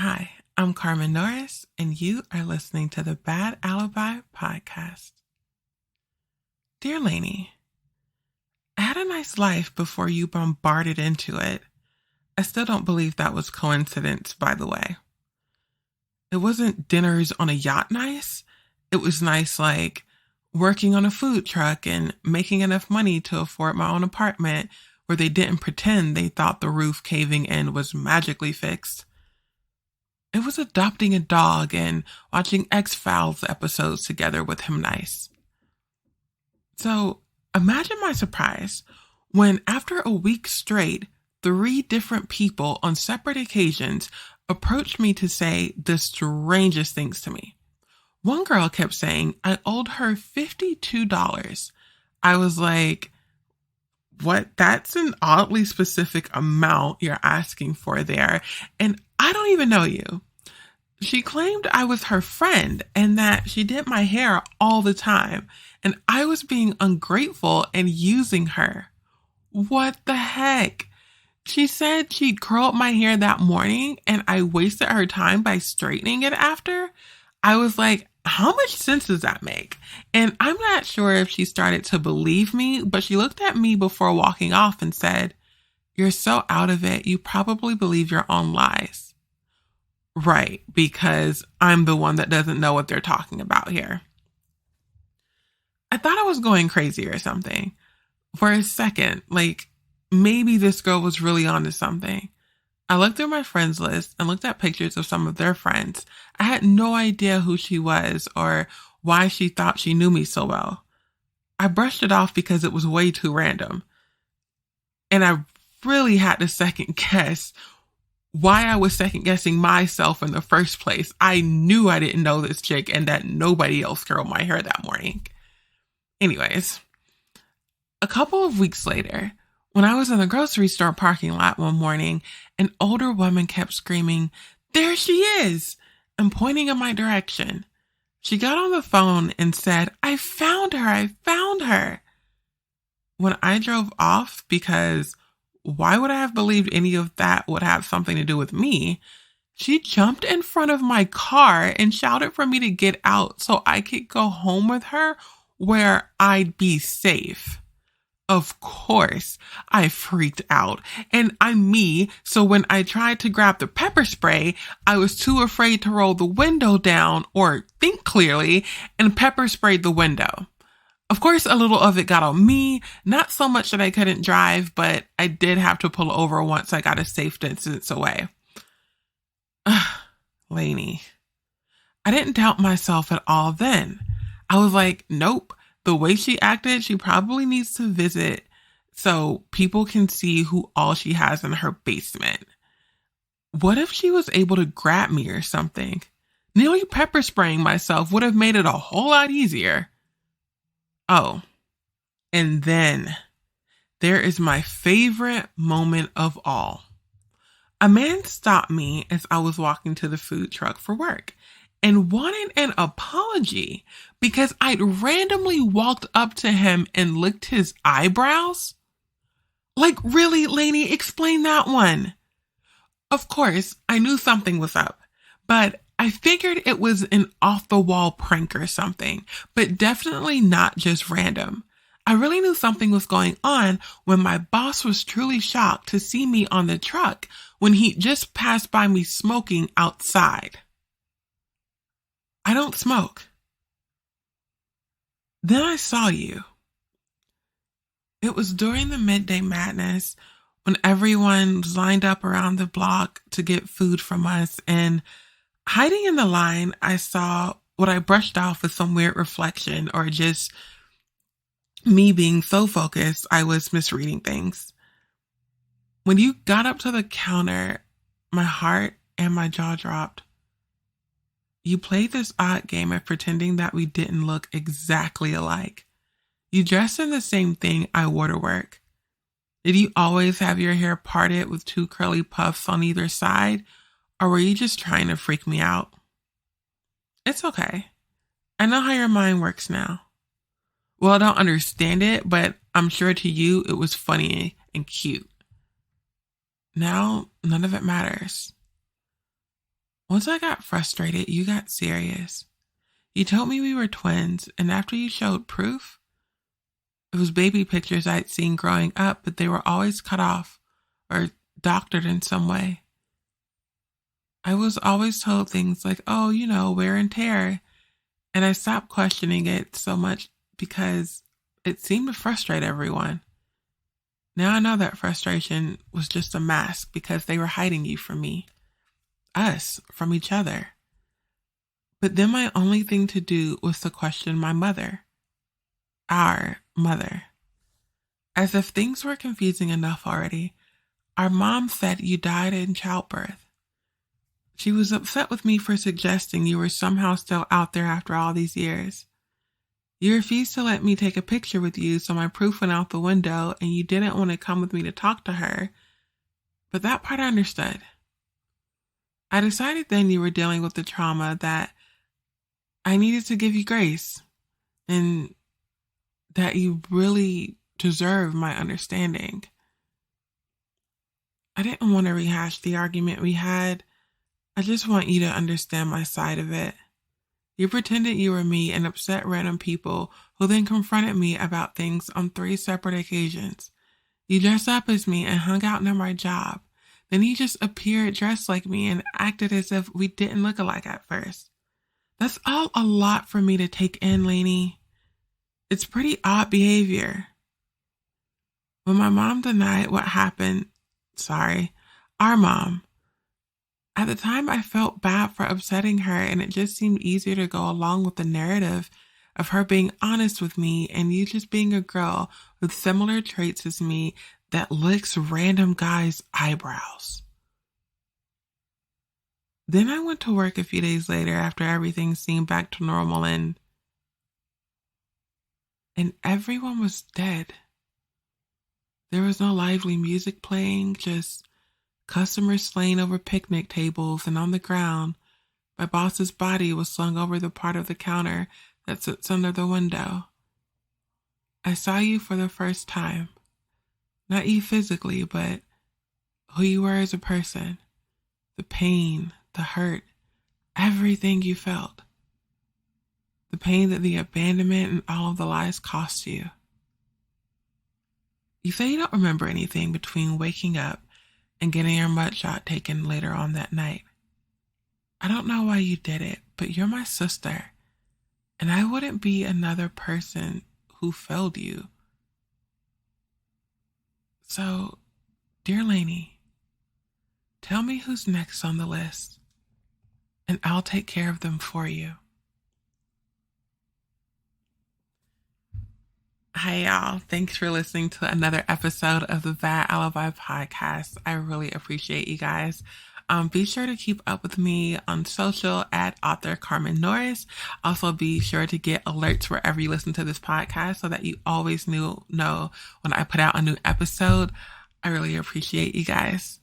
Hi, I'm Carmen Norris, and you are listening to the Bad Alibi podcast. Dear Lainey, I had a nice life before you bombarded into it. I still don't believe that was coincidence, by the way. It wasn't dinners on a yacht nice. It was nice like working on a food truck and making enough money to afford my own apartment where they didn't pretend they thought the roof caving in was magically fixed. It was adopting a dog and watching X-Files episodes together with him nice. So imagine my surprise when after a week straight, 3 different people on separate occasions approached me to say the strangest things to me. One girl kept saying I owed her $52. I was like, what? That's an oddly specific amount you're asking for there. And I don't even know you. She claimed I was her friend and that she did my hair all the time. And I was being ungrateful and using her. What the heck? She said she'd curled my hair that morning and I wasted her time by straightening it after. I was like, how much sense does that make? And I'm not sure if she started to believe me, but she looked at me before walking off and said, "You're so out of it, you probably believe your own lies." Right, because I'm the one that doesn't know what they're talking about here. I thought I was going crazy or something. For a second, like maybe this girl was really onto something. I looked through my friends list and looked at pictures of some of their friends. I had no idea who she was or why she thought she knew me so well. I brushed it off because it was way too random. And I really had to second guess why I was second guessing myself in the first place. I knew I didn't know this chick and that nobody else curled my hair that morning. Anyways, a couple of weeks later, when I was in the grocery store parking lot one morning, an older woman kept screaming, "There she is!" and pointing in my direction. She got on the phone and said, "I found her, I found her." When I drove off, because why would I have believed any of that would have something to do with me? She jumped in front of my car and shouted for me to get out so I could go home with her where I'd be safe. Of course, I freaked out. And I'm me, so when I tried to grab the pepper spray, I was too afraid to roll the window down or think clearly and pepper sprayed the window. Of course, a little of it got on me, not so much that I couldn't drive, but I did have to pull over once I got a safe distance away. Lainey, I didn't doubt myself at all then. I was like, nope. The way she acted, she probably needs to visit so people can see who all she has in her basement. What if she was able to grab me or something? Nearly pepper spraying myself would have made it a whole lot easier. Oh, and then there is my favorite moment of all. A man stopped me as I was walking to the food truck for work and wanted an apology because I'd randomly walked up to him and licked his eyebrows. Like, really, Lainey, explain that one. Of course, I knew something was up, but I figured it was an off-the-wall prank or something, but definitely not just random. I really knew something was going on when my boss was truly shocked to see me on the truck when he just passed by me smoking outside. I don't smoke. Then I saw you. It was during the midday madness when everyone was lined up around the block to get food from us, and hiding in the line, I saw what I brushed off as some weird reflection or just me being so focused I was misreading things. When you got up to the counter, my heart and my jaw dropped. You played this odd game of pretending that we didn't look exactly alike. You dressed in the same thing I wore to work. Did you always have your hair parted with 2 curly puffs on either side, or were you just trying to freak me out? It's okay. I know how your mind works now. Well, I don't understand it, but I'm sure to you it was funny and cute. Now, none of it matters. Once I got frustrated, you got serious. You told me we were twins, and after you showed proof, it was baby pictures I'd seen growing up, but they were always cut off or doctored in some way. I was always told things like, oh, wear and tear. And I stopped questioning it so much because it seemed to frustrate everyone. Now I know that frustration was just a mask because they were hiding you from me, us from each other. But then my only thing to do was to question my mother, our mother. As if things were confusing enough already, our mom said you died in childbirth. She was upset with me for suggesting you were somehow still out there after all these years. You refused to let me take a picture with you, so my proof went out the window, and you didn't want to come with me to talk to her. But that part I understood. I decided then you were dealing with the trauma that I needed to give you grace, and that you really deserve my understanding. I didn't want to rehash the argument we had. I just want you to understand my side of it. You pretended you were me and upset random people who then confronted me about things on 3 separate occasions. You dressed up as me and hung out near my job. Then you just appeared dressed like me and acted as if we didn't look alike at first. That's all a lot for me to take in, Lainey. It's pretty odd behavior. When my mom denied what happened, our mom, at the time, I felt bad for upsetting her, and it just seemed easier to go along with the narrative of her being honest with me and you just being a girl with similar traits as me that licks random guys' eyebrows. Then I went to work a few days later after everything seemed back to normal and everyone was dead. There was no lively music playing, just customers slain over picnic tables, and on the ground, my boss's body was slung over the part of the counter that sits under the window. I saw you for the first time. Not you physically, but who you were as a person. The pain, the hurt, everything you felt. The pain that the abandonment and all of the lies cost you. You say you don't remember anything between waking up and getting your mugshot taken later on that night. I don't know why you did it, but you're my sister, and I wouldn't be another person who failed you. So, dear Lainey, tell me who's next on the list, and I'll take care of them for you. Hi, y'all. Thanks for listening to another episode of the Bad Alibi podcast. I really appreciate you guys. Be sure to keep up with me on social at author Carmen Norris. Also, be sure to get alerts wherever you listen to this podcast so that you always know when I put out a new episode. I really appreciate you guys.